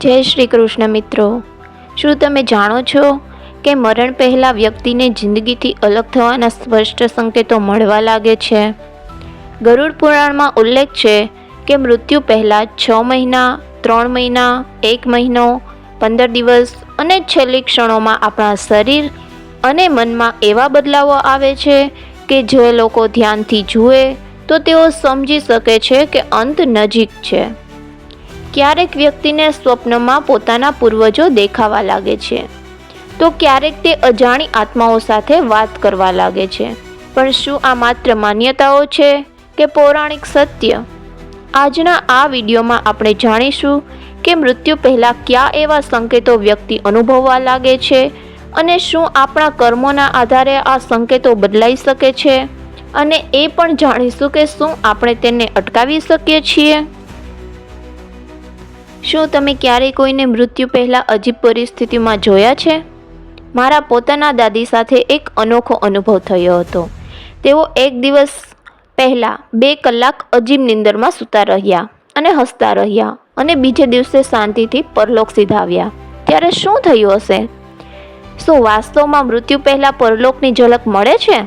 જય શ્રી કૃષ્ણ મિત્રો, શું તમે જાણો છો કે મરણ પહેલાં વ્યક્તિને જિંદગીથી અલગ થવાના સ્પષ્ટ સંકેતો મળવા લાગે છે? ગરુડ પુરાણમાં ઉલ્લેખ છે કે મૃત્યુ પહેલાં 6 મહિના, 3 મહિના, 1 મહિનો, 15 દિવસ અને છેલ્લી ક્ષણોમાં આપણા શરીર અને મનમાં એવા બદલાવો આવે છે કે જે લોકો ધ્યાનથી જુએ તો તેઓ સમજી શકે છે કે અંત નજીક છે. ક્યારેક વ્યક્તિને સ્વપ્નમાં પોતાના પૂર્વજો દેખાવા લાગે છે, તો ક્યારેક તે અજાણી આત્માઓ સાથે વાત કરવા લાગે છે. પણ શું આ માત્ર માન્યતાઓ છે કે પૌરાણિક સત્ય? આજના આ વિડીયોમાં આપણે જાણીશું કે મૃત્યુ પહેલાં કયા એવા સંકેતો વ્યક્તિ અનુભવવા લાગે છે અને શું આપણા કર્મોના આધારે આ સંકેતો બદલાઈ શકે છે, અને એ પણ જાણીશું કે શું આપણે તેને અટકાવી શકીએ છીએ. શું તમે ક્યારેય કોઈને મૃત્યુ પહેલાં અજીબ પરિસ્થિતિમાં જોયા છે? મારા પોતાના દાદી સાથે એક અનોખો અનુભવ થયો હતો. તેઓ એક દિવસ પહેલાં 2 કલાક અજીબ નિંદરમાં સૂતા રહ્યા અને હસતા રહ્યા અને બીજે દિવસે શાંતિથી પરલોક સિધાવ્યા. ત્યારે શું થયું હશે? શું વાસ્તવમાં મૃત્યુ પહેલાં પરલોકની ઝલક મળે છે?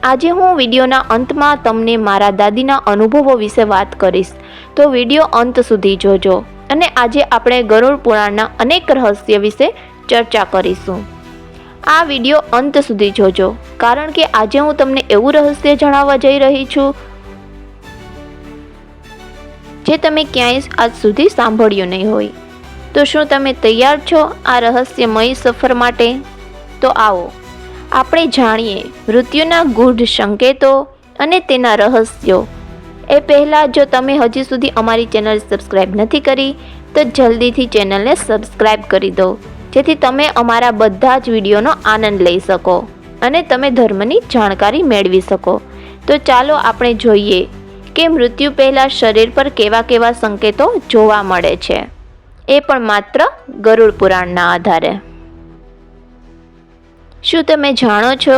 આજે હું વિડીયોના અંતમાં તમને મારા દાદીના અનુભવો વિશે વાત કરીશ, તો વિડીયો અંત સુધી જોજો. અને આજે આપણે ગરુડ પુરાણના અનેક રહસ્ય વિશે ચર્ચા કરીશું. આ વિડીયો અંત સુધી જોજો, કારણ કે આજે હું તમને એવું રહસ્ય જણાવવા જઈ રહી છું જે તમે ક્યાંય આજ સુધી સાંભળ્યું નહીં હોય. તો શું તમે તૈયાર છો આ રહસ્યમય સફર માટે? તો આવો આપણે જાણીએ મૃત્યુના ગૂઢ સંકેતો અને તેના રહસ્યો. એ પહેલાં જો તમે હજી સુધી અમારી ચેનલ સબસ્ક્રાઈબ નથી કરી તો જલ્દીથી ચેનલને સબસ્ક્રાઈબ કરી દો, જેથી તમે અમારા બધા જ વિડીયોનો આનંદ લઈ શકો અને તમે ધર્મની જાણકારી મેળવી શકો. તો ચાલો આપણે જોઈએ કે મૃત્યુ પહેલાં શરીર પર કેવા કેવા સંકેતો જોવા મળે છે, એ પણ માત્ર ગરુડ પુરાણના આધારે. શું તમે જાણો છો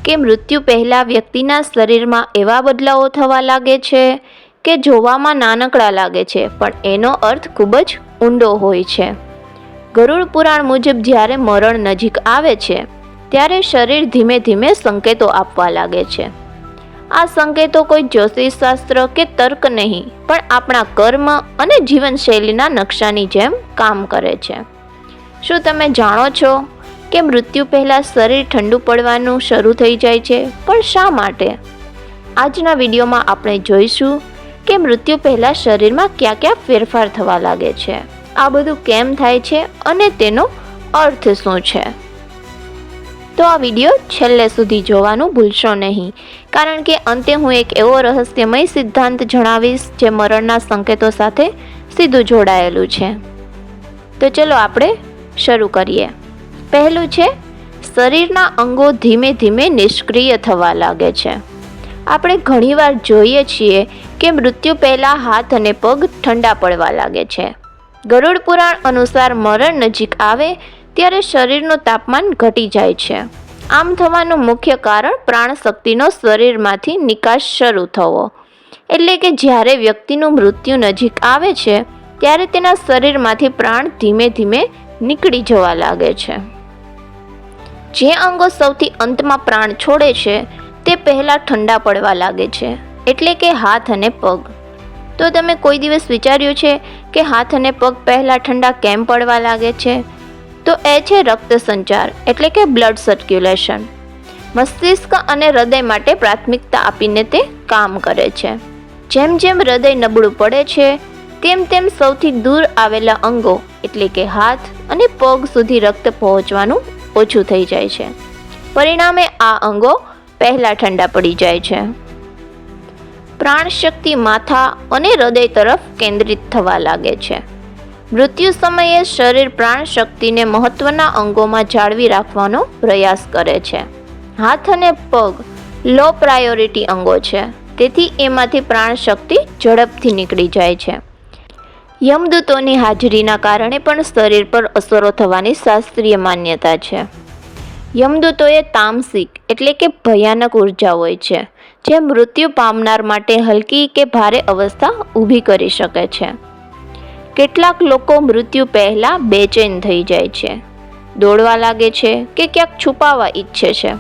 કે મૃત્યુ પહેલાં વ્યક્તિના શરીરમાં એવા બદલાવો થવા લાગે છે કે જોવામાં નાનકડા લાગે છે, પણ એનો અર્થ ખૂબ જ ઊંડો હોય છે. ગરુડ પુરાણ મુજબ જ્યારે મરણ નજીક આવે છે ત્યારે શરીર ધીમે ધીમે સંકેતો આપવા લાગે છે. આ સંકેતો કોઈ જ્યોતિષશાસ્ત્ર કે તર્ક નહીં, પણ આપણા કર્મ અને જીવનશૈલીના નકશાની જેમ કામ કરે છે. શું તમે જાણો છો કે મૃત્યુ પહેલાં શરીર ઠંડુ પડવાનું શરૂ થઈ જાય છે? પણ શા માટે? આજના વિડીયોમાં આપણે જોઈશું કે મૃત્યુ પહેલાં શરીરમાં કયા કયા ફેરફાર થવા લાગે છે, આ બધું કેમ થાય છે અને તેનો અર્થ શું છે. તો આ વિડીયો છેલ્લે સુધી જોવાનું ભૂલશો નહીં, કારણ કે અંતે હું એક એવો રહસ્યમય સિદ્ધાંત જણાવીશ જે મરણના સંકેતો સાથે સીધું જોડાયેલું છે. તો ચલો આપણે શરૂ કરીએ. પહેલું છે, શરીરના અંગો ધીમે ધીમે નિષ્ક્રિય થવા લાગે છે. આપણે ઘણીવાર જોઈએ છીએ કે મૃત્યુ પહેલાં હાથ અને પગ ઠંડા પડવા લાગે છે. ગરુડ પુરાણ અનુસાર મરણ નજીક આવે ત્યારે શરીરનું તાપમાન ઘટી જાય છે. આમ થવાનું મુખ્ય કારણ પ્રાણશક્તિનો શરીરમાંથી નિકાસ શરૂ થવો. એટલે કે જ્યારે વ્યક્તિનું મૃત્યુ નજીક આવે છે ત્યારે તેના શરીરમાંથી પ્રાણ ધીમે ધીમે નીકળી જવા લાગે છે. જે અંગો સૌથી અંતમાં પ્રાણ છોડે છે તે પહેલાં ઠંડા પડવા લાગે છે, એટલે કે હાથ અને પગ. તો તમે કોઈ દિવસ વિચાર્યું છે કે હાથ અને પગ પહેલાં ઠંડા કેમ પડવા લાગે છે? તો એ છે રક્ત સંચાર, એટલે કે બ્લડ સર્ક્યુલેશન. મસ્તિષ્ક અને હૃદય માટે પ્રાથમિકતા આપીને તે કામ કરે છે. જેમ જેમ હૃદય નબળું પડે છે તેમ તેમ સૌથી દૂર આવેલા અંગો, એટલે કે હાથ અને પગ સુધી રક્ત પહોંચવાનું ઓછું થઈ જાય છે. પરિણામે આ અંગો પહેલા ઠંડા પડી જાય છે. પ્રાણશક્તિ માથા અને હૃદય તરફ કેન્દ્રિત થવા લાગે છે. મૃત્યુ સમયે શરીર પ્રાણશક્તિને મહત્વના અંગોમાં જાળવી રાખવાનો પ્રયાસ કરે છે. હાથ અને પગ લો પ્રાયોરિટી અંગો છે, તેથી એમાંથી પ્રાણશક્તિ ઝડપથી નીકળી જાય છે. યમદૂતોની હાજરીના કારણે પણ શરીર પર અસરો થવાની શાસ્ત્રીય માન્યતા છે. યમદૂતોએ તામસિક એટલે કે ભયાનક ઉર્જા હોય છે, જે મૃત્યુ પામનાર માટે હલકી કે ભારે અવસ્થા ઊભી કરી શકે છે. કેટલાક લોકો મૃત્યુ પહેલાં બેચેન થઈ જાય છે, દોડવા લાગે છે કે ક્યાંક છુપાવવા ઈચ્છે છે.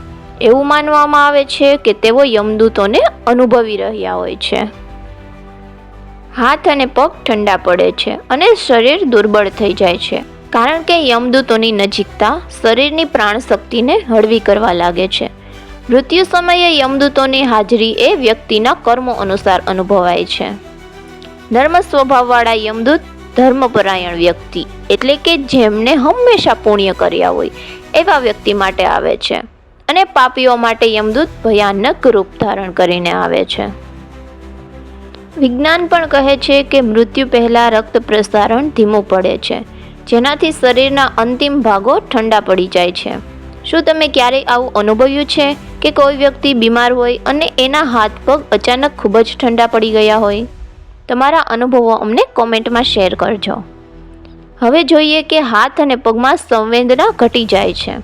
એવું માનવામાં આવે છે કે તેઓ યમદૂતોને અનુભવી રહ્યા હોય છે. હાથ અને પગ ઠંડા પડે છે અને શરીર દુર્બળ થઈ જાય છે, કારણ કે યમદૂતોની નજીકતા શરીરની પ્રાણશક્તિને હળવી કરવા લાગે છે. મૃત્યુ સમયે યમદૂતોની હાજરી એ વ્યક્તિના કર્મો અનુસાર અનુભવાય છે. નર્મ સ્વભાવવાળા યમદૂત ધર્મપરાયણ વ્યક્તિ એટલે કે જેમને હંમેશા પુણ્ય કર્યા હોય એવા વ્યક્તિ માટે આવે છે, અને પાપીઓ માટે યમદૂત ભયાનક રૂપ ધારણ કરીને આવે છે. વિજ્ઞાન પણ કહે છે કે મૃત્યુ પહેલાં રક્ત પ્રસારણ ધીમું પડે છે, જેનાથી શરીરના અંતિમ ભાગો ઠંડા પડી જાય છે. શું તમે ક્યારેય આવું અનુભવ્યું છે કે કોઈ વ્યક્તિ બીમાર હોય અને એના હાથ પગ અચાનક ખૂબ જ ઠંડા પડી ગયા હોય? તમારા અનુભવો અમને કોમેન્ટમાં શેર કરજો. હવે જોઈએ કે હાથ અને પગમાં સંવેદના ઘટી જાય છે.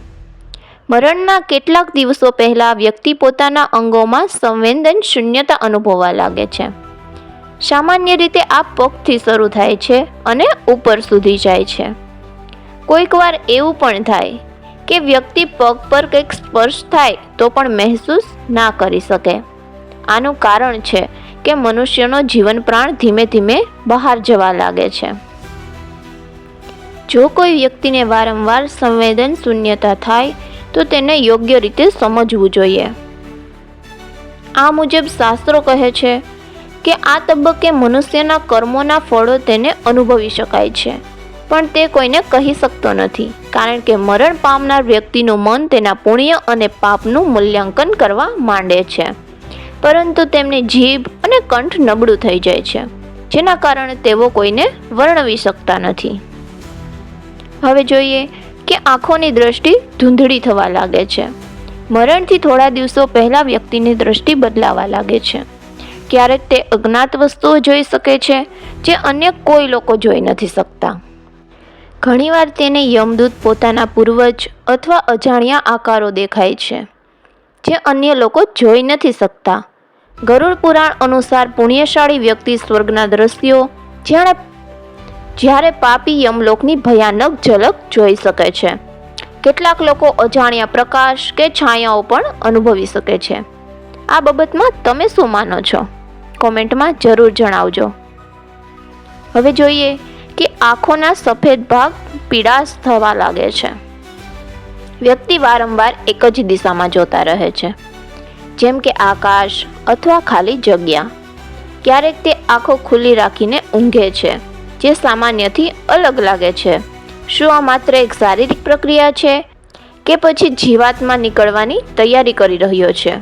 મરણના કેટલાક દિવસો પહેલાં વ્યક્તિ પોતાના અંગોમાં સંવેદન શૂન્યતા અનુભવવા લાગે છે. સામાન્ય રીતે આ પગથી શરૂ થાય છે અને ઉપર સુધી જાય છે. કોઈક વાર એવું પણ થાય કે વ્યક્તિ પગ પર કંઈક સ્પર્શ થાય તો પણ મહેસૂસ ના કરી શકે. આનું કારણ છે કે મનુષ્યનો જીવન પ્રાણ ધીમે ધીમે બહાર જવા લાગે છે. જો કોઈ વ્યક્તિને વારંવાર સંવેદન શૂન્યતા થાય તો તેને યોગ્ય રીતે સમજવું જોઈએ. આ મુજબ શાસ્ત્રો કહે છે કે આ તબક્કે મનુષ્યના કર્મોના ફળો તેને અનુભવી શકાય છે, પણ તે કોઈને કહી શકતો નથી, કારણ કે મરણ પામનાર વ્યક્તિનું મન તેના પુણ્ય અને પાપનું મૂલ્યાંકન કરવા માંડે છે, પરંતુ તેમની જીભ અને કંઠ નબળું થઈ જાય છે, જેના કારણે તેઓ કોઈને વર્ણવી શકતા નથી. હવે જોઈએ કે આંખોની દ્રષ્ટિ ધૂંધળી થવા લાગે છે. મરણથી થોડા દિવસો પહેલા વ્યક્તિની દ્રષ્ટિ બદલાવા લાગે છે. ક્યારેક તે અજ્ઞાત વસ્તુઓ જોઈ શકે છે જે અન્ય કોઈ લોકો જોઈ નથી શકતા. ઘણીવાર તેને યમદૂત પોતાના પૂર્વજ અથવા અજાણ્યા આકારો દેખાય છે જે અન્ય લોકો જોઈ નથી શકતા. ગરુડ પુરાણ અનુસાર પુણ્યશાળી વ્યક્તિ સ્વર્ગના દ્રશ્યો જ્યારે પાપી યમલોકની ભયાનક ઝલક જોઈ શકે છે. કેટલાક લોકો અજાણ્યા પ્રકાશ કે છાયાઓ પણ અનુભવી શકે છે. આ બાબતમાં તમે શું માનો છો? કોમેન્ટમાં જરૂર જણાવજો. હવે જોઈએ કે આંખોના સફેદ ભાગ પીળાશ થવા લાગે છે. વ્યક્તિ વારંવાર એક જ દિશામાં જોતા રહે છે, જેમ કે આકાશ અથવા ખાલી જગ્યા. ક્યારેક તે આંખો ખુલ્લી રાખીને ઊંઘે છે, જે સામાન્યથી અલગ લાગે છે. શું આ માત્ર એક શારીરિક પ્રક્રિયા છે કે પછી જીવાત્મા નીકળવાની તૈયારી કરી રહ્યો છે?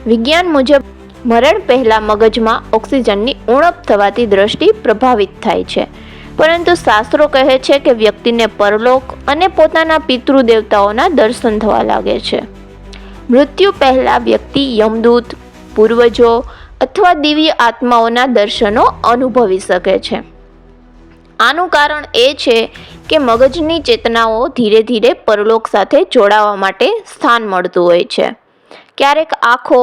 વિજ્ઞાન મુજબ મરણ પહેલાં મગજમાં ઓક્સિજનની ઉણપ થવાથી દ્રષ્ટિ પ્રભાવિત થાય છે, પરંતુ શાસ્ત્રો કહે છે કે વ્યક્તિને પરલોક અને પોતાના પિતૃદેવતાઓના દર્શન થવા લાગે છે. મૃત્યુ પહેલાં વ્યક્તિ યમદૂત, પૂર્વજો અથવા દિવ્ય આત્માઓના દર્શનો અનુભવી શકે છે. આનું કારણ એ છે કે મગજની ચેતનાઓ ધીરે ધીરે પરલોક સાથે જોડાવા માટે સ્થાન મળતું હોય છે. ક્યારેક આંખો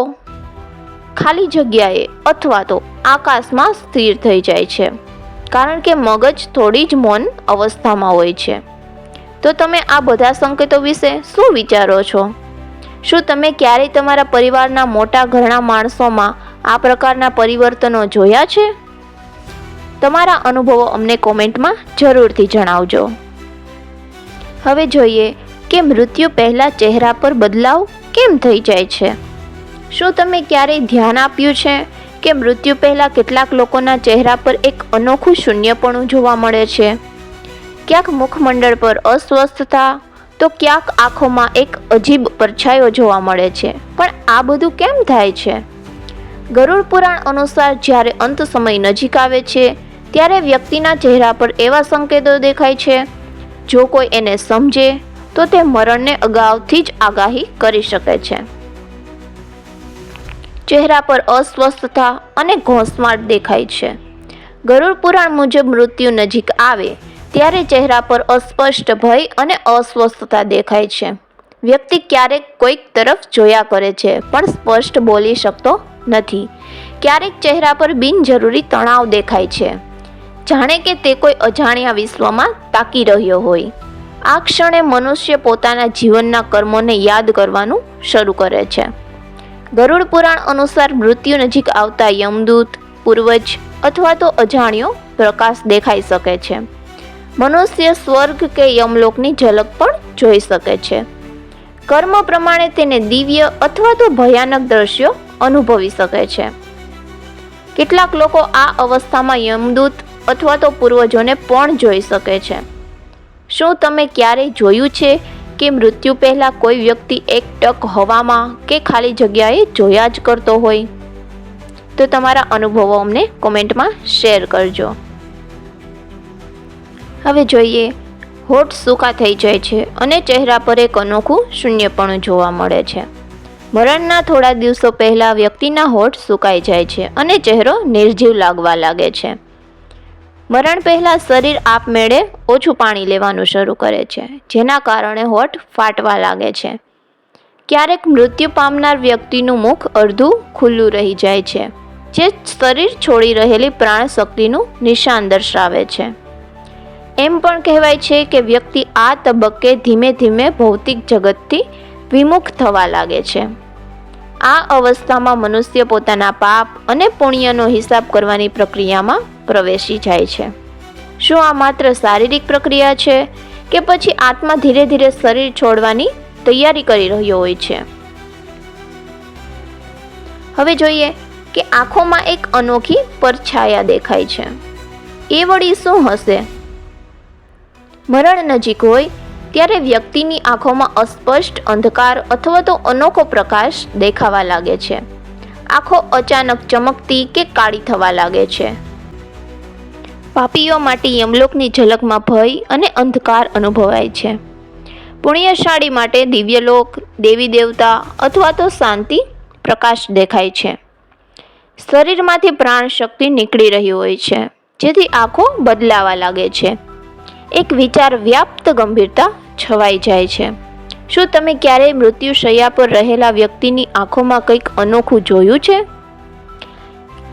ખાલી જગ્યાએ અથવા તો આકાશમાં સ્થિર થઈ જાય છે, કારણ કે મગજ થોડી જ મૌન અવસ્થામાં હોય છે. તો તમે આ બધા સંકેતો વિશે શું વિચારો છો? શું તમે ક્યારેય તમારા પરિવારના મોટા ઘરના માણસોમાં આ પ્રકારના પરિવર્તનો જોયા છે? તમારા અનુભવો અમને કોમેન્ટમાં જરૂરથી જણાવજો. હવે જોઈએ કે મૃત્યુ પહેલાં ચહેરા પર બદલાવ કેમ થઈ જાય છે. શું તમે ક્યારેય ધ્યાન આપ્યું છે કે મૃત્યુ પહેલાં કેટલાક લોકોના ચહેરા પર એક અનોખું શૂન્યપણું જોવા મળે છે? ક્યાંક મુખમંડળ પર અસ્વસ્થતા તો ક્યાંક આંખોમાં એક અજીબ પરછાયો જોવા મળે છે. પણ આ બધું કેમ થાય છે? ગરુડ પુરાણ અનુસાર જ્યારે અંત સમય નજીક આવે છે ત્યારે વ્યક્તિના ચહેરા પર એવા સંકેતો દેખાય છે. જો કોઈ એને સમજે તો તે મરણને અગાઉથી જ આગાહી કરી શકે છે. ચહેરા પર અસ્વસ્થતા અને ઘોંસમાટ દેખાય છે. ગરુડ પુરાણ મુજબ મૃત્યુ નજીક આવે ત્યારે ચહેરા પર અસ્પષ્ટ ભય અને અસ્વસ્થતા દેખાય છે. વ્યક્તિ ક્યારેક કોઈક તરફ જોયા કરે છે પણ સ્પષ્ટ બોલી શકતો નથી. ક્યારેક ચહેરા પર બિનજરૂરી તણાવ દેખાય છે, જાણે કે તે કોઈ અજાણ્યા વિશ્વમાં તાકી રહ્યો હોય. આ ક્ષણે મનુષ્ય પોતાના જીવનના કર્મોને યાદ કરવાનું શરૂ કરે છે. ગરુડ પુરાણ અનુસાર મૃત્યુ નજીક આવતા યમદૂત, પૂર્વજ અથવા તો અજાણ્યો પ્રકાશ દેખાઈ શકે છે. મનુષ્ય સ્વર્ગ કે યમલોકની ઝલક પણ જોઈ શકે છે. કર્મ પ્રમાણે તેને દિવ્ય અથવા તો ભયાનક દ્રશ્યો અનુભવી શકે છે. કેટલાક લોકો આ અવસ્થામાં યમદૂત અથવા તો પૂર્વજોને પણ જોઈ શકે છે. શું તમે ક્યારેય જોયું છે કે મૃત્યુ પહેલાં કોઈ વ્યક્તિ એક ટક હવામાં કે ખાલી જગ્યાએ જોયા જ કરતો હોય? તો તમારા અનુભવો અમને કોમેન્ટમાં શેર કરજો. હવે જોઈએ, હોઠ સૂકા થઈ જાય છે અને ચહેરા પર એક અનોખું શૂન્યપણું જોવા મળે છે. મરણના થોડા દિવસો પહેલાં વ્યક્તિના હોઠ સુકાઈ જાય છે અને ચહેરો નિર્જીવ લાગવા લાગે છે. મરણ પહેલાં શરીર આપમેળે ઓછું પાણી લેવાનું શરૂ કરે છે, જેના કારણે હોઠ ફાટવા લાગે છે. ક્યારેક મૃત્યુ પામનાર વ્યક્તિનું મુખ અડધું ખુલ્લું રહી જાય છે, જે શરીર છોડી રહેલી પ્રાણ શક્તિનું નિશાન દર્શાવે છે. એમ પણ કહેવાય છે કે વ્યક્તિ આ તબક્કે ધીમે ધીમે ભૌતિક જગતથી વિમુખ થવા લાગે છે. આ અવસ્થામાં મનુષ્ય પોતાના પાપ અને પુણ્યનો હિસાબ કરવાની પ્રક્રિયામાં પ્રવેશી જાય છે. શું આ માત્ર શારીરિક પ્રક્રિયા છે કે પછી આત્મા ધીરે ધીરે શરીર છોડવાની તૈયારી કરી રહ્યો હોય છે? હવે જોઈએ કે આંખોમાં એક અનોખી પરછાયા દેખાય છે. એ વળી શું હશે? મરણ નજીક હોય ત્યારે વ્યક્તિની આંખોમાં અસ્પષ્ટ અંધકાર અથવા તો અનોખો પ્રકાશ દેખાવા લાગે છે. આંખો અચાનક ચમકતી કે કાળી થવા લાગે છે. પાપીઓ માટે યમલોકની ઝલકમાં ભય અને અંધકાર અનુભવાય છે. પુણ્યશાળી માટે દિવ્યલોક, દેવી દેવતા અથવા તો શાંતિ પ્રકાશ દેખાય છે. શરીરમાંથી પ્રાણ શક્તિ નીકળી રહી હોય છે, જેથી આંખો બદલાવા લાગે છે. એક વિચાર વ્યાપ્ત ગંભીરતા છવાઈ જાય છે. શું તમે ક્યારેય મૃત્યુશૈયા પર રહેલા વ્યક્તિની આંખોમાં કંઈક અનોખું જોયું છે?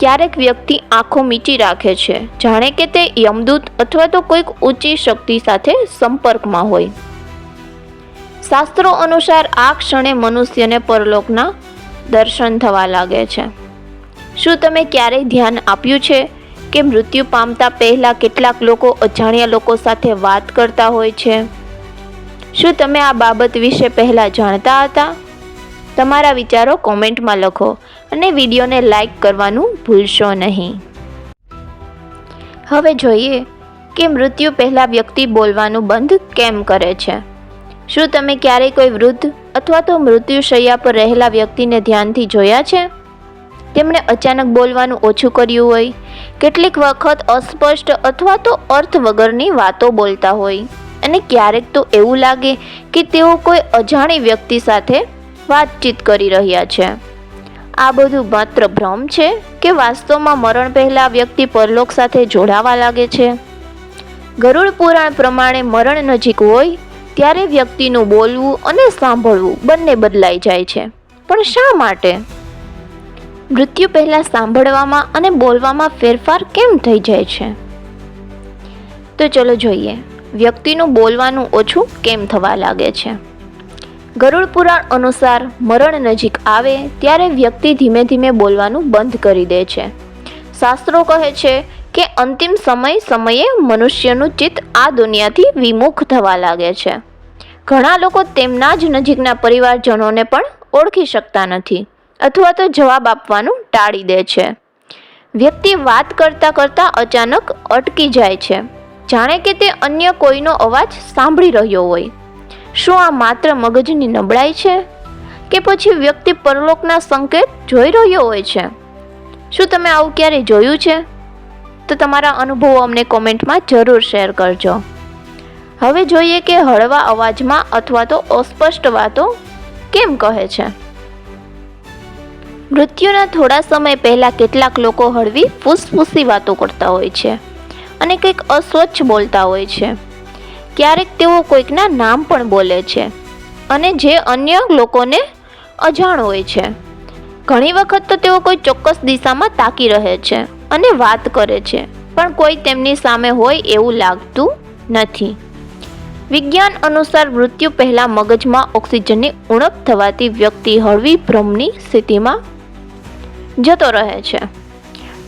ક્યારેક વ્યક્તિ આંખો મીચી રાખે છે, જાણે કે તે યમદૂત અથવા તો કોઈક ઊંચી શક્તિ સાથે સંપર્કમાં હોય. શાસ્ત્રો અનુસાર આ ક્ષણે મનુષ્યને પરલોકના દર્શન થવા લાગે છે. શું તમે ક્યારેય ધ્યાન આપ્યું છે કે મૃત્યુ પામતા પહેલા કેટલાક લોકો અજાણ્યા લોકો સાથે વાત કરતા હોય છે? શું તમે આ બાબત વિશે પહેલા જાણતા હતા? તમારા વિચારો કોમેન્ટમાં લખો અને વિડીયોને લાઈક કરવાનું ભૂલશો નહીં. હવે જોઈએ કે મૃત્યુ પહેલા વ્યક્તિ બોલવાનું બંધ કેમ કરે છે. શું તમે ક્યારેય કોઈ વૃદ્ધ અથવા તો મૃત્યુશૈયા પર રહેલા વ્યક્તિને ધ્યાનથી જોયા છે? તેમણે અચાનક બોલવાનું ઓછું કર્યું હોય, કેટલીક વખત અસ્પષ્ટ અથવા તો અર્થ વગરની વાતો બોલતા હોય, અને ક્યારેક તો એવું લાગે કે તેઓ કોઈ અજાણી વ્યક્તિ સાથે વાતચીત કરી રહ્યા છે. આ બધું માત્ર ભ્રમ છે કે વાસ્તવમાં મરણ પહેલા વ્યક્તિ પરલોક સાથે જોડાવા લાગે છે? ગરુડ પુરાણ પ્રમાણે મરણ નજીક હોય ત્યારે વ્યક્તિનું બોલવું અને સાંભળવું બંને બદલાઈ જાય છે. પણ શા માટે? મૃત્યુ પહેલા સાંભળવામાં અને બોલવામાં ફેરફાર કેમ થઈ જાય છે? તો ચલો જોઈએ, વ્યક્તિનું બોલવાનું ઓછું કેમ થવા લાગે છે. ગરુડ પુરાણ અનુસાર મરણ નજીક આવે ત્યારે વ્યક્તિ ધીમે ધીમે બોલવાનું બંધ કરી દે છે. શાસ્ત્રો કહે છે કે અંતિમ સમયે મનુષ્યનું ચિત્ત આ દુનિયાથી વિમુખ થવા લાગે છે. ઘણા લોકો તેમના જ નજીકના પરિવારજનોને પણ ઓળખી શકતા નથી અથવા તો જવાબ આપવાનું ટાળી દે છે. વ્યક્તિ વાત કરતા કરતા અચાનક અટકી જાય છે, જાણે કે તે અન્ય કોઈનો અવાજ સાંભળી રહ્યો હોય. શું આ માત્ર મગજની નબળાઈ છે કે પછી વ્યક્તિ પરલોકના સંકેત જોઈ રહ્યો હોય છે? શું તમે આવું ક્યારેય જોયું છે? તો તમારા અનુભવો અમને કોમેન્ટમાં જરૂર શેર કરજો. હવે જોઈએ કે હળવા અવાજમાં અથવા તો અસ્પષ્ટ વાતો કેમ કહે છે. મૃત્યુના થોડા સમય પહેલા કેટલાક લોકો હળવી ફૂસફૂસી વાતો કરતા હોય છે અને કંઈક અસ્વચ્છ બોલતા હોય છે. ક્યારેક તેઓ કોઈકના નામ પણ બોલે છે. અને જે અન્ય લોકોને અજાણ હોય છે. ઘણી વખત તો તેઓ કોઈ ચોક્કસ દિશામાં તાકી રહે છે અને વાત કરે છે, પણ કોઈ તેમની સામે હોય એવું લાગતું નથી. વિજ્ઞાન અનુસાર મૃત્યુ પહેલા મગજમાં ઓક્સિજનની ઉણપ થવાથી વ્યક્તિ હળવી ભ્રમની સ્થિતિમાં જતો રહે છે.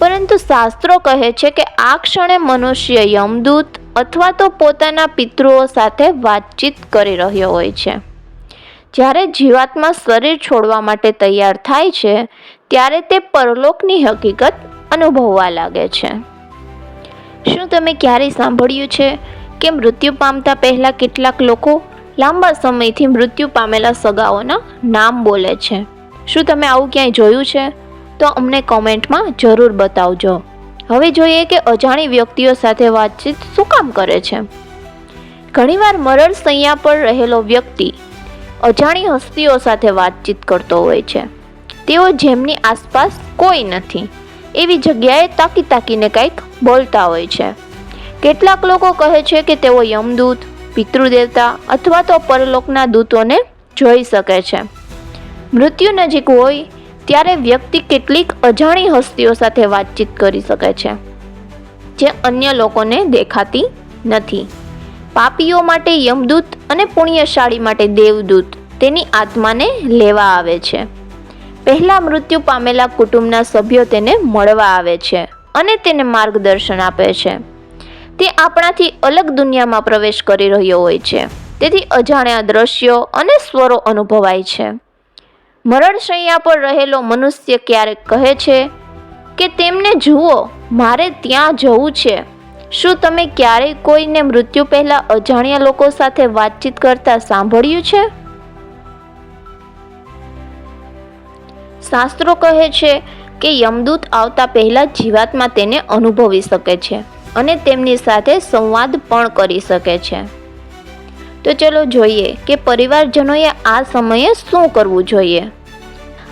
પરંતુ શાસ્ત્રો કહે છે કે આ ક્ષણે મનુષ્ય યમદૂત અથવા તો પોતાના પિતૃઓ સાથે વાતચીત કરી રહ્યો હોય છે. જ્યારે જીવાત્મા શરીર છોડવા માટે તૈયાર થાય છે ત્યારે તે પરલોકની હકીકત અનુભવવા લાગે છે. શું તમે ક્યારેય સાંભળ્યું છે કે મૃત્યુ પામતા પહેલા કેટલાક લોકો લાંબા સમયથી મૃત્યુ પામેલા સગાઓના નામ બોલે છે? શું તમે આવું ક્યાંય જોયું છે? તો અમને કોમેન્ટમાં જરૂર બતાવજો. હવે જોઈએ કે અજાણી વ્યક્તિઓ સાથે વાતચીત શું કામ કરે છે. ઘણીવાર મરણ શૈયા પર રહેલો વ્યક્તિ અજાણી હસ્તીઓ સાથે વાતચીત કરતો હોય છે. તેઓ જેમની આસપાસ કોઈ નથી એવી જગ્યાએ તાકી તાકીને કંઈક બોલતા હોય છે. કેટલાક લોકો કહે છે કે તેઓ યમદૂત, પિતૃદેવતા અથવા તો પરલોકના દૂતોને જોઈ શકે છે. મૃત્યુ નજીક હોય ત્યારે વ્યક્તિ કેટલીક અજાણી હસ્તીઓ સાથે વાતચીત કરી શકે છે જે અન્ય લોકોને દેખાતી નથી. પાપીઓ માટે યમદૂત અને પુણ્યશાળી માટે દેવદૂત તેની આત્માને લેવા આવે છે. પહેલા મૃત્યુ પામેલા કુટુંબના સભ્યો તેને મળવા આવે છે અને તેને માર્ગદર્શન આપે છે. તે આપણાથી અલગ દુનિયામાં પ્રવેશ કરી રહ્યો હોય છે, તેથી અજાણ્યા દ્રશ્યો અને સ્વરો અનુભવાય છે. મરણશૈયા પર રહેલો મનુષ્ય ક્યારેક કહે છે કે તેમને જુઓ, મારે ત્યાં જવું છે. શું તમે ક્યારેય કોઈને મૃત્યુ પહેલા અજાણ્યા લોકો સાથે વાતચીત કરતા સાંભળ્યું છે? શાસ્ત્રો કહે છે કે યમદૂત આવતા પહેલા જીવાત્મા તેને અનુભવી શકે છે અને તેમની સાથે સંવાદ પણ કરી શકે છે. તો ચલો જોઈએ કે પરિવારજનોએ આ સમયે શું કરવું જોઈએ.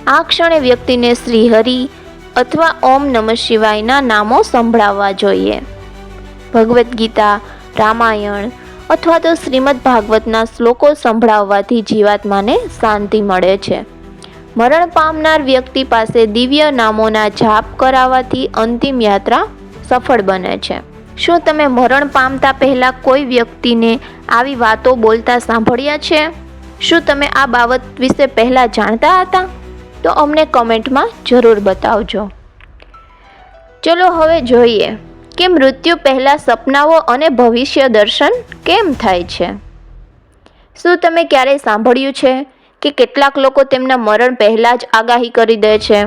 આ ક્ષણે વ્યક્તિને શ્રી હરિ અથવા ઓમ નમઃ શિવાયના નામો સંભળાવવા જોઈએ. ભગવદ્ ગીતા, રામાયણ અથવા તો શ્રીમદ ભાગવતના શ્લોકો સંભળાવવાથી જીવાત્માને શાંતિ મળે છે. મરણ પામનાર વ્યક્તિ પાસે દિવ્ય નામોના જાપ કરાવવાથી અંતિમ યાત્રા સફળ બને છે. શું તમે મરણ પામતા પહેલા કોઈ વ્યક્તિને આવી વાતો બોલતા સાંભળ્યા છે? શું તમે આ બાબત વિશે પહેલા જાણતા હતા? તો અમને કોમેન્ટમાં જરૂર બતાવજો. ચલો હવે જોઈએ કે મૃત્યુ પહેલા સપનાઓ અને ભવિષ્ય દર્શન કેમ થાય છે. શું તમે ક્યારેય સાંભળ્યું છે કે કેટલાક લોકો તેમના મરણ પહેલા જ આગાહી કરી દે છે?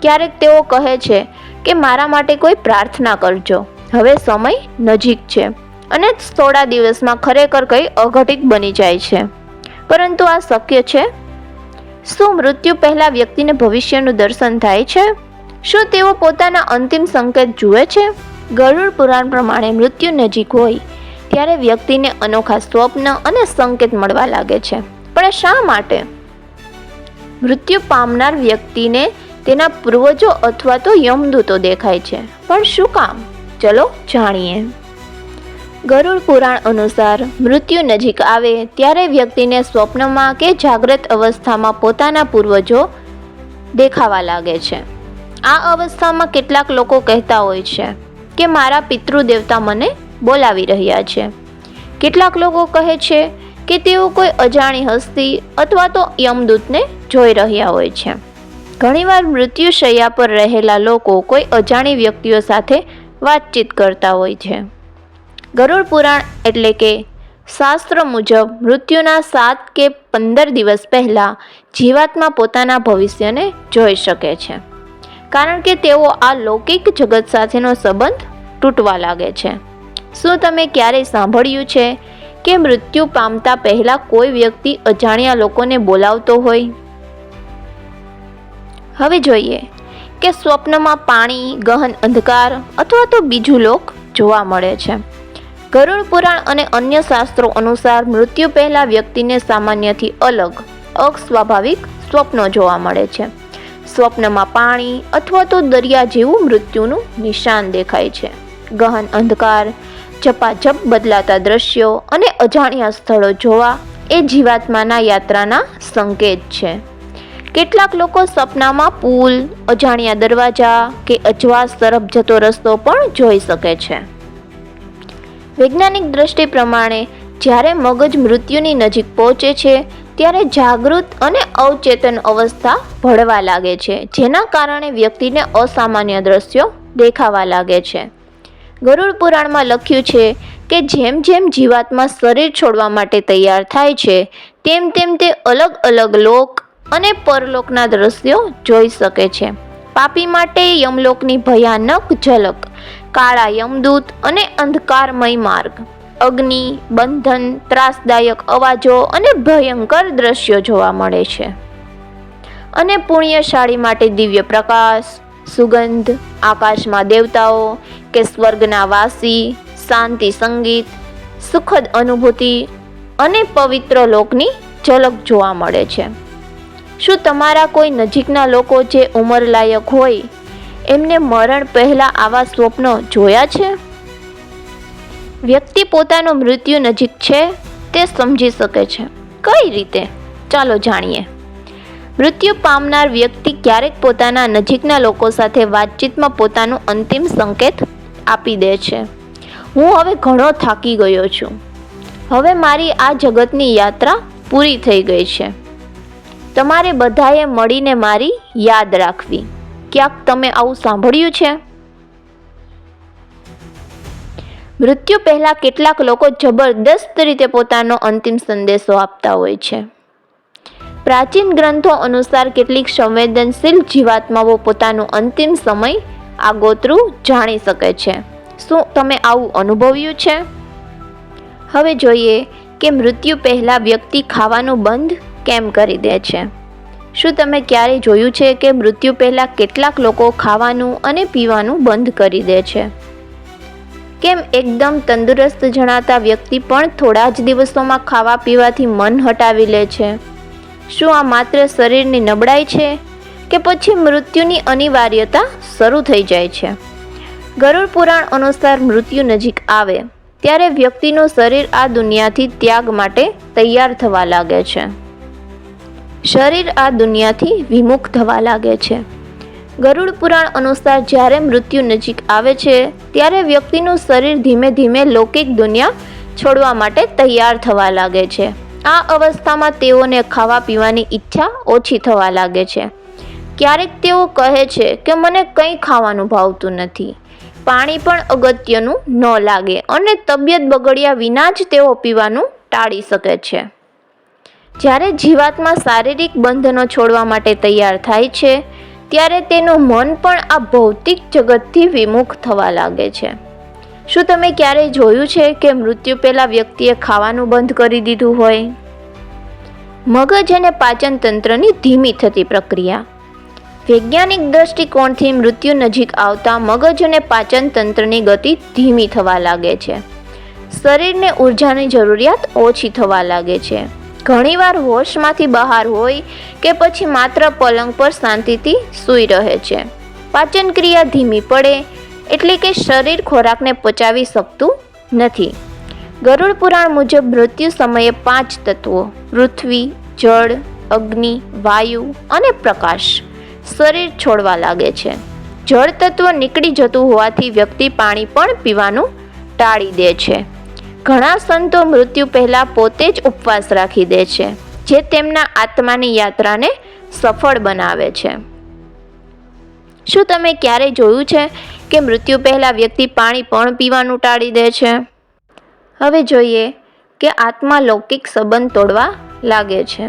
ક્યારેક તેઓ કહે છે કે મારા માટે કોઈ પ્રાર્થના કરજો, હવે સમય નજીક છે, અને થોડા દિવસમાં ખરેખર કંઈ અઘટિત બની જાય છે. પરંતુ આ શક્ય છે? શું મૃત્યુ પહેલા વ્યક્તિને ભવિષ્યનું દર્શન થાય છે? શું તેઓ પોતાના અંતિમ સંકેત જુએ છે? ગરુડ પુરાણ પ્રમાણે મૃત્યુ નજીક હોય ત્યારે વ્યક્તિને અનોખા સ્વપ્ન અને સંકેત મળવા લાગે છે. પણ શા માટે? મૃત્યુ પામનાર વ્યક્તિને તેના પૂર્વજો અથવા તો યમદૂતો દેખાય છે, પણ શું કામ? ચલો જાણીએ. ગરુડ પુરાણ અનુસાર મૃત્યુ નજીક આવે ત્યારે વ્યક્તિને સ્વપ્નમાં કે જાગ્રત અવસ્થામાં પોતાના પૂર્વજો દેખાવા લાગે છે. આ અવસ્થામાં કેટલાક લોકો કહેતા હોય છે કે મારા પિતૃદેવતા મને બોલાવી રહ્યા છે. કેટલાક લોકો કહે છે કે તેઓ કોઈ અજાણી હસ્તી અથવા તો યમદૂતને જોઈ રહ્યા હોય છે. ઘણીવાર મૃત્યુશૈયા પર રહેલા લોકો કોઈ અજાણી વ્યક્તિઓ સાથે વાતચીત કરતા હોય છે. ગરુડ પુરાણ એટલે કે શાસ્ત્ર મુજબ મૃત્યુના 7 કે 15 દિવસ પહેલા જીવાત્મા પોતાના ભવિષ્યને જોઈ શકે છે, કારણ કે તેઓ આ લૌકિક જગત સાથેનો સંબંધ તૂટવા લાગે છે. શું તમે ક્યારેય સાંભળ્યું છે કે મૃત્યુ પામતા પહેલા કોઈ વ્યક્તિ અજાણ્યા લોકોને બોલાવતો હોય? હવે જોઈએ કે સ્વપ્નમાં પાણી, ગહન અંધકાર અથવા તો બીજું લોક જોવા મળે છે. ગરુડ પુરાણ અને અન્ય શાસ્ત્રો અનુસાર મૃત્યુ પહેલા વ્યક્તિને સામાન્યથી અલગ અસ્વાભાવિક સ્વપ્નો જોવા મળે છે. સ્વપ્નમાં પાણી અથવા તો દરિયા જેવું મૃત્યુનું નિશાન દેખાય છે. ગહન અંધકાર, ઝપાઝપ બદલાતા દ્રશ્યો અને અજાણ્યા સ્થળો જોવા એ જીવાત્માના યાત્રાના સંકેત છે. કેટલાક લોકો સપનામાં પુલ, અજાણ્યા દરવાજા કે અજવાસ તરફ જતો રસ્તો પણ જોઈ શકે છે. વૈજ્ઞાનિક દ્રષ્ટિ પ્રમાણે જ્યારે મગજ મૃત્યુની નજીક પહોંચે છે ત્યારે જાગૃત અને અવચેતન અવસ્થા ભળવા લાગે છે, જેના કારણે વ્યક્તિને અસામાન્ય દ્રશ્યો દેખાવા લાગે છે. ગરુડ પુરાણમાં લખ્યું છે કે જેમ જેમ જીવાત્મા શરીર છોડવા માટે તૈયાર થાય છે તેમ તેમ તે અલગ અલગ લોક અને પરલોકના દ્રશ્યો જોઈ શકે છે. પાપી માટે યમલોકની ભયાનક ઝલક, કાળા યમદૂત અને અંધકારમય માર્ગ, અગ્નિ, બંધન, ત્રાસદાયક અવાજો અને ભયંકર દ્રશ્યો જોવા મળે છે. અને પુણ્યશાળી માટે દિવ્ય પ્રકાશ, સુગંધ, આકાશમાં દેવતાઓ કે સ્વર્ગના વાસી, શાંતિ સંગીત, સુખદ અનુભૂતિ અને પવિત્ર લોકની ઝલક જોવા મળે છે. શું તમારા કોઈ નજીકના લોકો જે ઉંમરલાયક હોય એમને મરણ પહેલા આવા સ્વપ્નો જોયા છે? વ્યક્તિ પોતાનું મૃત્યુ નજીક છે તે સમજી શકે છે. કઈ રીતે? ચાલો જાણીએ. મૃત્યુ પામનાર વ્યક્તિ ક્યારેક પોતાના નજીકના લોકો સાથે વાતચીતમાં પોતાનું અંતિમ સંકેત આપી દે છે. હું હવે ઘણો થાકી ગયો છું. હવે મારી આ જગતની યાત્રા પૂરી થઈ ગઈ છે. તમારે બધાએ મળીને મારી યાદ રાખવી. ક્યાંક તમે આવું સાંભળ્યું છે? મૃત્યુ પહેલા કેટલાક લોકો જબરદસ્ત રીતે પોતાનો અંતિમ સંદેશો આપતા હોય છે. પ્રાચીન ગ્રંથો અનુસાર કેટલીક સંવેદનશીલ જીવાત્માઓ પોતાનું અંતિમ સમય આગોતરું જાણી શકે છે. શું તમે આવું અનુભવ્યું છે? હવે જોઈએ કે મૃત્યુ પહેલા વ્યક્તિ ખાવાનું બંધ કેમ કરી દે છે. શું તમે ક્યારેય જોયું છે કે મૃત્યુ પહેલા કેટલાક લોકો ખાવાનું અને પીવાનું બંધ કરી દે છે? કેમ એકદમ તંદુરસ્ત જણાતા વ્યક્તિ પણ થોડા જ દિવસોમાં ખાવા પીવાથી મન હટાવી લે છે? શું આ માત્ર શરીરની નબળાઈ છે કે પછી મૃત્યુની અનિવાર્યતા શરૂ થઈ જાય છે? ગરુડ પુરાણ અનુસાર મૃત્યુ નજીક આવે ત્યારે વ્યક્તિનું શરીર આ દુનિયાથી ત્યાગ માટે તૈયાર થવા લાગે છે. શરીર આ દુનિયાથી વિમુખ થવા લાગે છે. ગરુડ પુરાણ અનુસાર જ્યારે મૃત્યુ નજીક આવે છે ત્યારે વ્યક્તિનું શરીર ધીમે ધીમે લૌકિક દુનિયા છોડવા માટે તૈયાર થવા લાગે છે. આ અવસ્થામાં તેઓને ખાવા પીવાની ઈચ્છા ઓછી થવા લાગે છે. ક્યારેક તેઓ કહે છે કે મને કંઈ ખાવાનું ભાવતું નથી. પાણી પણ અગત્યનું ન લાગે અને તબિયત બગડ્યા વિના જ તેઓ પીવાનું ટાળી શકે છે. જ્યારે જીવાત્મા શારીરિક બંધનો છોડવા માટે તૈયાર થાય છે ત્યારે તેનું મન પણ આ ભૌતિક જગતથી વિમુખ થવા લાગે છે. શું તમે ક્યારેય જોયું છે કે મૃત્યુ પહેલા વ્યક્તિએ ખાવાનું બંધ કરી દીધું હોય? મગજ અને પાચન તંત્રની ધીમી થતી પ્રક્રિયા. વૈજ્ઞાનિક દ્રષ્ટિકોણથી મૃત્યુ નજીક આવતા મગજ અને પાચન તંત્રની ગતિ ધીમી થવા લાગે છે. શરીરને ઉર્જાની જરૂરિયાત ઓછી થવા લાગે છે. ઘણીવાર હોશમાંથી બહાર હોય કે પછી માત્ર પલંગ પર શાંતિથી સૂઈ રહે છે. પાચન ક્રિયા ધીમી પડે એટલે કે શરીર ખોરાકને પચાવી શકતું નથી. ગરુડ પુરાણ મુજબ મૃત્યુ સમયે 5 તત્વો પૃથ્વી, જળ, અગ્નિ, વાયુ અને પ્રકાશ શરીર છોડવા લાગે છે. જળ તત્વ નીકળી જતું હોવાથી વ્યક્તિ પાણી પણ પીવાનું ટાળી દે છે. ઘણા સંતો મૃત્યુ પહેલા પોતે જ ઉપવાસ રાખી દે છે, જે તેમના આત્માની યાત્રાને સફળ બનાવે છે. શું તમે ક્યારેય જોયું છે કે મૃત્યુ પહેલા વ્યક્તિ પાણી પણ પીવાનું ટાળી દે છે? હવે જોઈએ કે આત્મા લૌકિક સંબંધ તોડવા લાગે છે.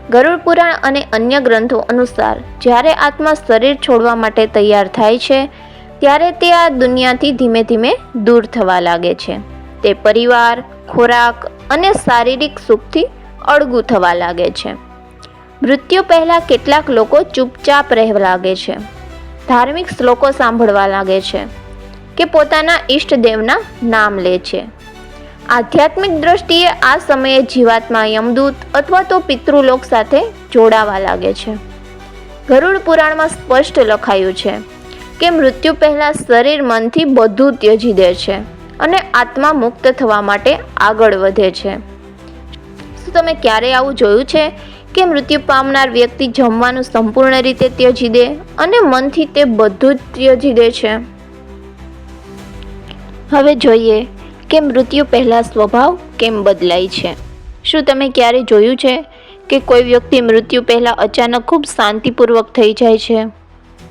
ગરુડ પુરાણ અને અન્ય ગ્રંથો અનુસાર જ્યારે આત્મા શરીર છોડવા માટે તૈયાર થાય છે ત્યારે તે આ દુનિયાથી ધીમે ધીમે દૂર થવા લાગે છે. તે પરિવાર, ખોરાક અને શારીરિક સુખથી અળગું થવા લાગે છે. મૃત્યુ પહેલા કેટલાક લોકો ચૂપચાપ રહેવા લાગે છે, ધાર્મિક શ્લોકો સાંભળવા લાગે છે કે પોતાના ઈષ્ટદેવના નામ લે છે. આધ્યાત્મિક દ્રષ્ટિએ આ સમયે જીવાત્મા યમદૂત અથવા તો પિતૃલોક સાથે જોડાવા લાગે છે. ગરુડ પુરાણમાં સ્પષ્ટ લખાયું છે કે મૃત્યુ પહેલા શરીર મનથી બધું ત્યજી દે છે અને આત્મા મુક્ત થવા માટે આગળ વધે છે. શું તમે ક્યારેય આવું જોયું છે કે મૃત્યુ પામનાર વ્યક્તિ જમવાનું સંપૂર્ણ રીતે ત્યજી દે અને મનથી તે બધું જ ત્યજી દે છે? હવે જોઈએ કે મૃત્યુ પહેલા સ્વભાવ કેમ બદલાય છે. શું તમે ક્યારે જોયું છે કે કોઈ વ્યક્તિ મૃત્યુ પહેલા અચાનક ખૂબ શાંતિપૂર્વક થઈ જાય છે?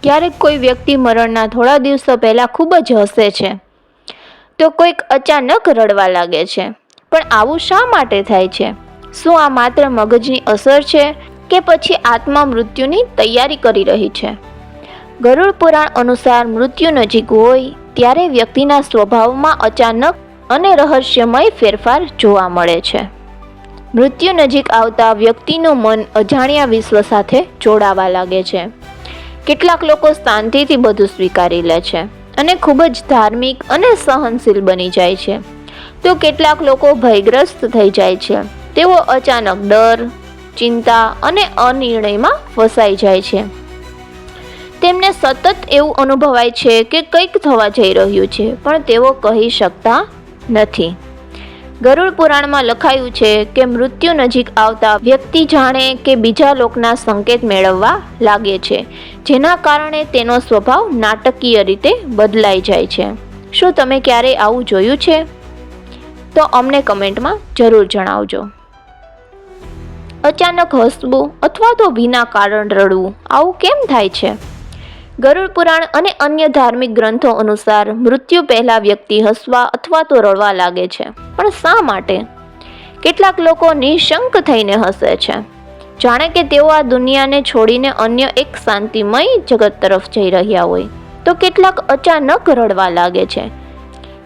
ક્યારેક કોઈ વ્યક્તિ મરણના થોડા દિવસો પહેલા ખૂબ જ હસે છે, તો કોઈક અચાનક રડવા લાગે છે. પણ આવું શા માટે થાય છે? શું આ માત્ર મગજની અસર છે કે પછી આત્મા મૃત્યુની તૈયારી કરી રહી છે? ગરુડ પુરાણ અનુસાર મૃત્યુ નજીક હોય ત્યારે વ્યક્તિના સ્વભાવમાં અચાનક અને રહસ્યમય ફેરફાર જોવા મળે છે. મૃત્યુ નજીક આવતા વ્યક્તિનું મન અજાણ્યા વિશ્વ સાથે જોડાવા લાગે છે. કેટલાક લોકો શાંતિથી બધું સ્વીકારી લે છે અને ખૂબ જ ધાર્મિક અને સહનશીલ બની જાય છે, તો કેટલાક લોકો ભયગ્રસ્ત થઈ જાય છે. તેઓ અચાનક ડર, ચિંતા અને અનિર્ણયમાં ફસાઈ જાય છે. તેમને સતત એવું અનુભવાય છે કે કંઈક થવા જઈ રહ્યું છે, પણ તેઓ કહી શકતા નથી. ગરુડ પુરાણમાં લખાયું છે કે મૃત્યુ નજીક આવતા વ્યક્તિ જાણે કે બીજા લોકના સંકેત મેળવવા લાગે છે, જેના કારણે તેનો સ્વભાવ નાટકીય રીતે બદલાઈ જાય છે. શું તમે ક્યારેય આવું જોયું છે? તો અમને કમેન્ટમાં જરૂર જણાવજો. અચાનક હસવું અથવા તો વિના કારણ રડવું, આવું કેમ થાય છે? ગરુડ પુરાણ અને અન્ય ધાર્મિક ગ્રંથો અનુસાર મૃત્યુ પહેલા વ્યક્તિ હસવા અથવા તો રડવા લાગે છે. પણ શા માટે? કેટલાક લોકો નિશંક થઈને હસે છે, જાણે કે તેઓ આ દુનિયાને છોડીને અન્ય એક શાંતિમય જગત તરફ જઈ રહ્યા હોય. તો કેટલાક અચાનક રડવા લાગે છે,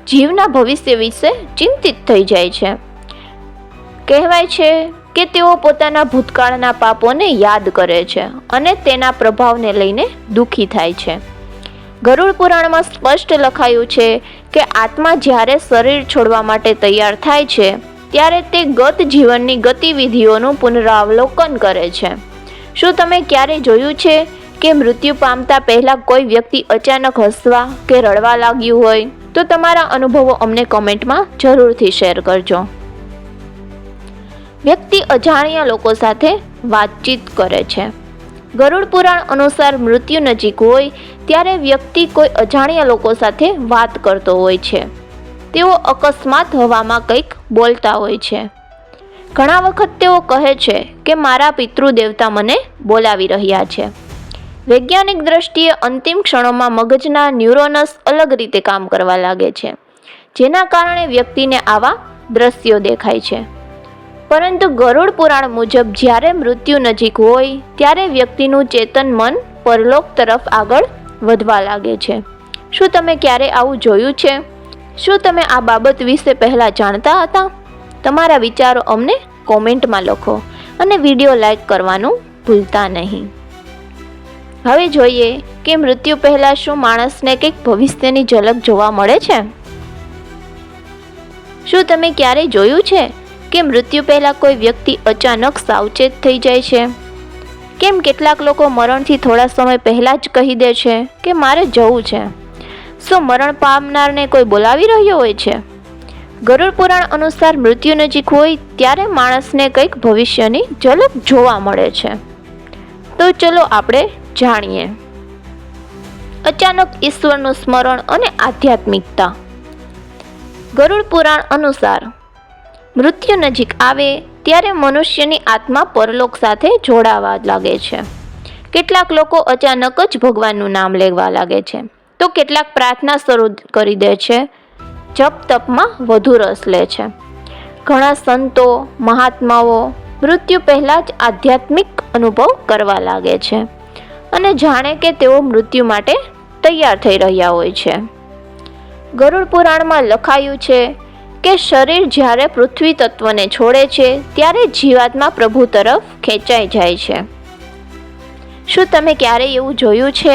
જીવના ભવિષ્ય વિશે ચિંતિત થઈ જાય છે. કહેવાય છે કે તેઓ પોતાના ભૂતકાળના પાપોને યાદ કરે છે અને તેના પ્રભાવને લઈને દુઃખી થાય છે. ગરુડ પુરાણમાં સ્પષ્ટ લખાયું છે કે આત્મા જ્યારે શરીર છોડવા માટે તૈયાર થાય છે ત્યારે તે ગત જીવનની ગતિવિધિઓનું પુનરાવલોકન કરે છે. શું તમે ક્યારે જોયું છે કે મૃત્યુ પામતા પહેલા કોઈ વ્યક્તિ અચાનક હસવા કે રડવા લાગ્યું હોય? તો તમારા અનુભવો અમને કોમેન્ટમાં જરૂરથી શેર કરજો. વ્યક્તિ અજાણ્યા લોકો સાથે વાતચીત કરે છે. ગરુડ પુરાણ અનુસાર મૃત્યુ નજીક હોય ત્યારે વ્યક્તિ કોઈ અજાણ્યા લોકો સાથે વાત કરતો હોય છે. તેઓ અકસ્માત હવામાં કંઈક બોલતા હોય છે. ઘણા વખત તેઓ કહે છે કે મારા પિતૃદેવતા મને બોલાવી રહ્યા છે. વૈજ્ઞાનિક દ્રષ્ટિએ અંતિમ ક્ષણોમાં મગજના ન્યુરોનસ અલગ રીતે કામ કરવા લાગે છે, જેના કારણે વ્યક્તિને આવા દ્રશ્યો દેખાય છે. પરંતુ ગરુડ પુરાણ મુજબ જ્યારે મૃત્યુ નજીક હોય ત્યારે વ્યક્તિનું ચેતન મન પરલોક તરફ આગળ વધવા લાગે છે. શું તમે ક્યારે આવું જોયું છે? શું તમે આ બાબત વિશે પહેલા જાણતા હતા? તમારા વિચારો અમને કોમેન્ટમાં લખો અને વિડીયો લાઈક કરવાનું ભૂલતા નહીં. હવે જોઈએ કે મૃત્યુ પહેલા શું માણસને કંઈક ભવિષ્યની ઝલક જોવા મળે છે? શું તમે ક્યારે જોયું છે કે મૃત્યુ પહેલા કોઈ વ્યક્તિ અચાનક સાવચેત થઈ જાય છે? કેમ કેટલાક લોકો મરણથી થોડા સમય પહેલા જ કહી દે છે કે મારે જવું છે? શું મરણ પામનારને કોઈ બોલાવી રહ્યો હોય છે? ગરુડ પુરાણ અનુસાર મૃત્યુ નજીક હોય ત્યારે માણસને કંઈક ભવિષ્યની ઝલક જોવા મળે છે. તો ચલો આપણે જાણીએ. અચાનક ઈશ્વરનું સ્મરણ અને આધ્યાત્મિકતા. ગરુડ પુરાણ અનુસાર મૃત્યુ નજીક આવે ત્યારે મનુષ્યની આત્મા પરલોક સાથે જોડાવા લાગે છે. કેટલાક લોકો અચાનક જ ભગવાનનું નામ લેવા લાગે છે, તો કેટલાક પ્રાર્થના શરૂ કરી દે છે, જપ તપમાં વધુ રસ લે છે. ઘણા સંતો, મહાત્માઓ મૃત્યુ પહેલા જ આધ્યાત્મિક અનુભવ કરવા લાગે છે અને જાણે કે તેઓ મૃત્યુ માટે તૈયાર થઈ રહ્યા હોય છે. ગરુડ પુરાણમાં લખાયું છે કે શરીર જ્યારે પૃથ્વી તત્વને છોડે છે ત્યારે જીવાત્મા પ્રભુ તરફ ખેંચાઈ જાય છે. શું તમે ક્યારેય એવું જોયું છે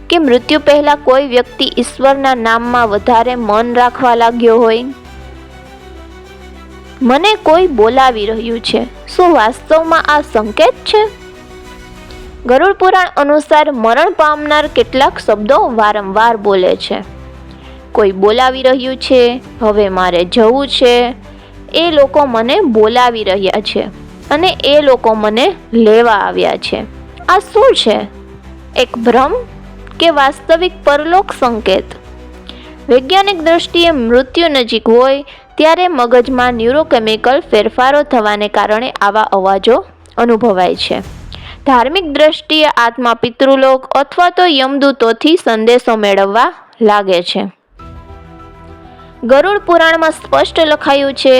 કે મૃત્યુ પહેલા કોઈ વ્યક્તિ ઈશ્વરના નામમાં વધારે મન રાખવા લાગ્યો હોય? મને કોઈ બોલાવી રહ્યું છે, શું વાસ્તવમાં આ સંકેત છે? ગરુડ પુરાણ અનુસાર મરણ પામનાર કેટલાક શબ્દો વારંવાર બોલે છે. કોઈ બોલાવી રહ્યું છે, હવે મારે જવું છે, એ લોકો મને બોલાવી રહ્યા છે અને એ લોકો મને લેવા આવ્યા છે. આ શું છે? એક ભ્રમ કે વાસ્તવિક પરલોક સંકેત? વૈજ્ઞાનિક દ્રષ્ટિએ મૃત્યુ નજીક હોય ત્યારે મગજમાં ન્યુરોકેમિકલ ફેરફારો થવાને કારણે આવા અવાજો અનુભવાય છે. ધાર્મિક દ્રષ્ટિએ આત્મા પિતૃલોક અથવા તો યમદૂતોથી સંદેશો મેળવવા લાગે છે. ગરુડ પુરાણમાં સ્પષ્ટ લખાયું છે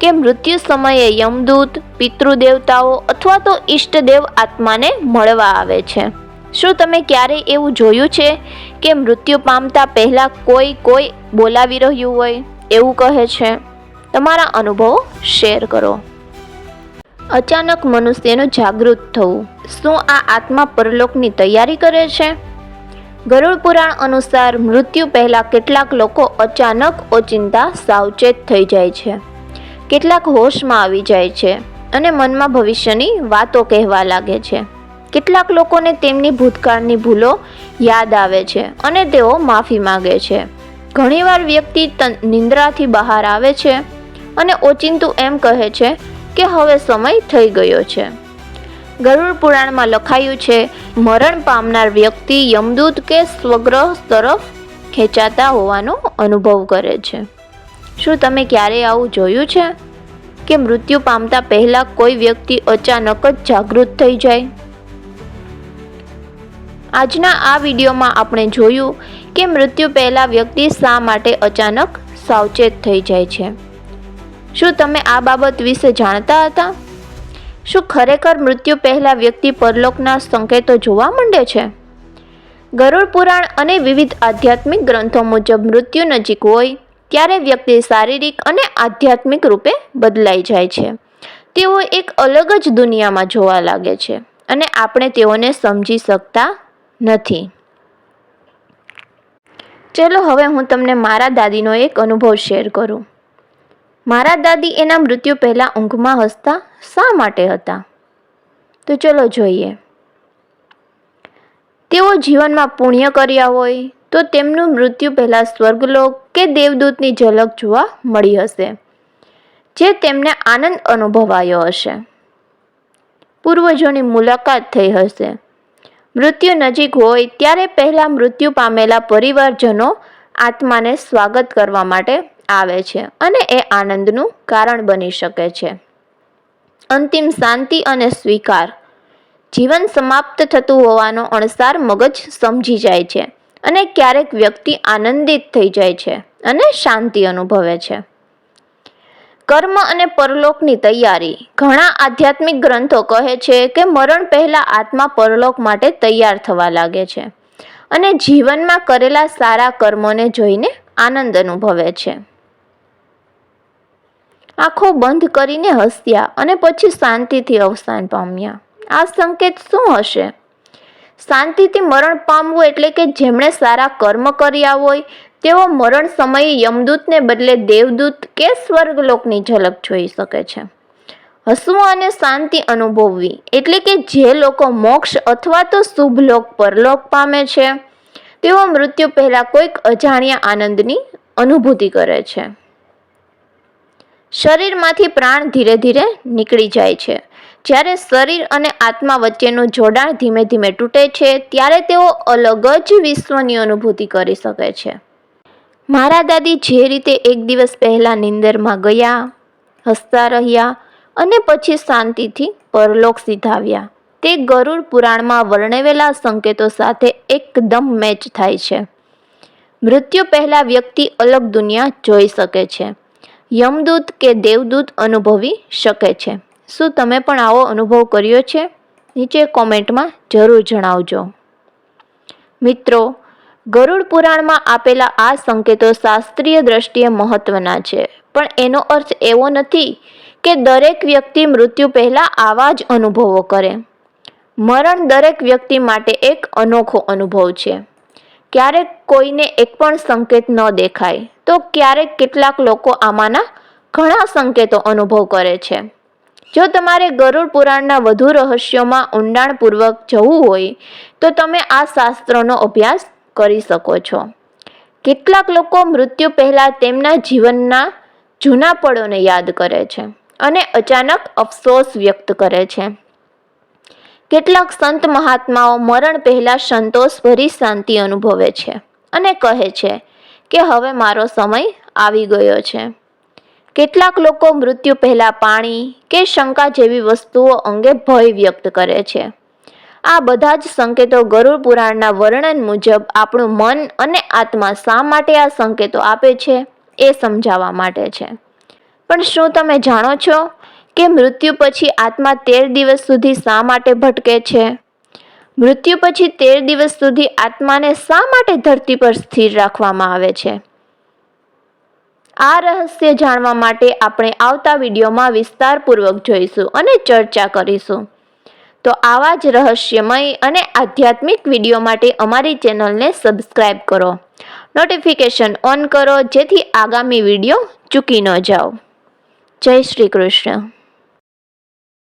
કે મૃત્યુ સમયે યમદૂત, પિતૃદેવતાઓ અથવા તો ઈષ્ટદેવ આત્માને મળવા આવે છે. શું તમે ક્યારેય એવું જોયું છે કે મૃત્યુ પામતા પહેલા કોઈ બોલાવી રહ્યું હોય એવું કહે છે? તમારા અનુભવો શેર કરો. અચાનક મનુષ્યનું જાગૃત થવું, શું આ આત્મા પરલોકની તૈયારી કરે છે? ગરુડ પુરાણ અનુસાર મૃત્યુ પહેલા કેટલાક લોકો અચાનક ઓચિંતા સાવચેત થઈ જાય છે. કેટલાક હોશમાં આવી જાય છે અને મનમાં ભવિષ્યની વાતો કહેવા લાગે છે. કેટલાક લોકોને તેમની ભૂતકાળની ભૂલો યાદ આવે છે અને તેઓ માફી માંગે છે. ઘણીવાર વ્યક્તિ નિંદ્રાથી બહાર આવે છે અને ઓચિંતું એમ કહે છે કે હવે સમય થઈ ગયો છે. ગરુડ પુરાણમાં લખાયું છે, મરણ પામનાર વ્યક્તિ યમદૂત કે સ્વગ્રહ તરફ ખેંચાતા હોવાનો અનુભવ કરે છે. શું તમે ક્યારેય આવું જોયું છે કે મૃત્યુ પામતા પહેલા કોઈ વ્યક્તિ અચાનક જ જાગૃત થઈ જાય? આજના આ વિડીયોમાં આપણે જોયું કે મૃત્યુ પહેલા વ્યક્તિ શા માટે અચાનક સાવચેત થઈ જાય છે. શું તમે આ બાબત વિશે જાણતા હતા? શું ખરેખર મૃત્યુ પહેલા વ્યક્તિ પરલોકના સંકેતો જોવા માંડે છે? ગરુડ પુરાણ અને વિવિધ આધ્યાત્મિક ગ્રંથો મુજબ મૃત્યુ નજીક હોય ત્યારે વ્યક્તિ શારીરિક અને આધ્યાત્મિક રૂપે બદલાઈ જાય છે. તેઓ એક અલગ જ દુનિયામાં જોવા લાગે છે અને આપણે તેઓને સમજી શકતા નથી. ચલો હવે હું તમને મારા દાદીનો એક અનુભવ શેર કરું. મારા દાદી એના મૃત્યુ પહેલા ઊંઘમાં હસતા શા માટે હતા? તો ચલો જોઈએ. તેઓ જીવનમાં પુણ્ય કર્યા હોય તો તેમનું મૃત્યુ પહેલા સ્વર્ગલોક કે દેવદૂતની ઝલક જોવા મળી હશે, જે તેમને આનંદ અનુભવાયો હશે. પૂર્વજોની મુલાકાત થઈ હશે. મૃત્યુ નજીક હોય ત્યારે પહેલા મૃત્યુ પામેલા પરિવારજનો આત્માને સ્વાગત કરવા માટે આવે છે અને એ આનંદનું કારણ બની શકે છે. અંતિમ શાંતિ અને સ્વીકાર. જીવન સમાપ્ત થતું હોવાનો અણસાર મગજ સમજી જાય છે અને ક્યારેક વ્યક્તિ આનંદિત થઈ જાય છે અને શાંતિ અનુભવે છે. કર્મ અને પરલોકની તૈયારી. ઘણા આધ્યાત્મિક ગ્રંથો કહે છે કે મરણ પહેલા આત્મા પરલોક માટે તૈયાર થવા લાગે છે અને જીવનમાં કરેલા સારા કર્મોને જોઈને આનંદ અનુભવે છે. આંખો બંધ કરીને હસ્યા અને પછી શાંતિથી અવસાન પામ્યા. આ સંકેત શું હશે? શાંતિથી મરણ પામવું એટલે કે જેમણે સારા કર્મ કર્યા હોય તેઓ મરણ સમયે યમદૂતને બદલે દેવદૂત કે સ્વર્ગલોકની ઝલક જોઈ શકે છે. હસવું અને શાંતિ અનુભવવી એટલે કે જે લોકો મોક્ષ અથવા તો શુભલોક પરલોક પામે છે તેઓ મૃત્યુ પહેલા કોઈક અજાણ્યા આનંદની અનુભૂતિ કરે છે. શરીરમાંથી પ્રાણ ધીરે ધીરે નીકળી જાય છે. જ્યારે શરીર અને આત્મા વચ્ચેનું જોડાણ ધીમે ધીમે તૂટે છે ત્યારે તેઓ અલગ જ વિશ્વની અનુભૂતિ કરી શકે છે. મારા દાદી જે રીતે એક દિવસ પહેલા નીંદરમાં ગયા, હસતા રહ્યા અને પછી શાંતિથી પરલોક સીધાવ્યા, તે ગરુડ પુરાણમાં વર્ણવેલા સંકેતો સાથે એકદમ મેચ થાય છે. મૃત્યુ પહેલા વ્યક્તિ અલગ દુનિયા જોઈ શકે છે, યમદૂત કે દેવદૂત અનુભવી શકે છે. શું તમે પણ આવો અનુભવ કર્યો છે? નીચે કોમેન્ટમાં જરૂર જણાવજો. મિત્રો, ગરુડ પુરાણમાં આપેલા આ સંકેતો શાસ્ત્રીય દ્રષ્ટિએ મહત્વના છે, પણ એનો અર્થ એવો નથી કે દરેક વ્યક્તિ મૃત્યુ પહેલા આવા જ અનુભવો કરે. મરણ દરેક વ્યક્તિ માટે એક અનોખો અનુભવ છે. ક્યારેક કોઈને એક પણ સંકેત ન દેખાય તો ક્યારેક કેટલાક લોકો આમાંના ઘણા સંકેતો અનુભવ કરે છે. જો તમારે ગરુડ પુરાણના વધુ રહસ્યોમાં ઊંડાણપૂર્વક જવું હોય તો તમે આ શાસ્ત્રનો અભ્યાસ કરી શકો છો. કેટલાક લોકો મૃત્યુ પહેલા તેમના જીવનના જૂના પળોને યાદ કરે છે અને અચાનક અફસોસ વ્યક્ત કરે છે. કેટલાક સંત મહાત્માઓ મરણ પહેલા સંતોષભરી શાંતિ અનુભવે છે અને કહે છે કે હવે મારો સમય આવી ગયો છે. કેટલાક લોકો મૃત્યુ પહેલા પાણી કે શંકા જેવી વસ્તુઓ અંગે ભય વ્યક્ત કરે છે. આ બધા જ સંકેતો ગરુડ પુરાણના વર્ણન મુજબ આપણું મન અને આત્મા શા માટે આ સંકેતો આપે છે એ સમજાવવા માટે છે. પણ શું તમે જાણો છો કે મૃત્યુ પછી આત્મા 13 દિવસ સુધી શા માટે ભટકે છે? મૃત્યુ પછી 13 દિવસ સુધી આત્માને શા માટે ધરતી પર સ્થિર રાખવામાં આવે છે? આ રહસ્ય જાણવા માટે આપણે આવતા વિડીયોમાં વિસ્તારપૂર્વક જોઈશું અને ચર્ચા કરીશું. તો આવા જ રહસ્યમય અને આધ્યાત્મિક વિડીયો માટે અમારી ચેનલને સબસ્ક્રાઇબ કરો, નોટિફિકેશન ઓન કરો જેથી આગામી વિડીયો ચૂકી ન જાઓ. જય શ્રી કૃષ્ણ.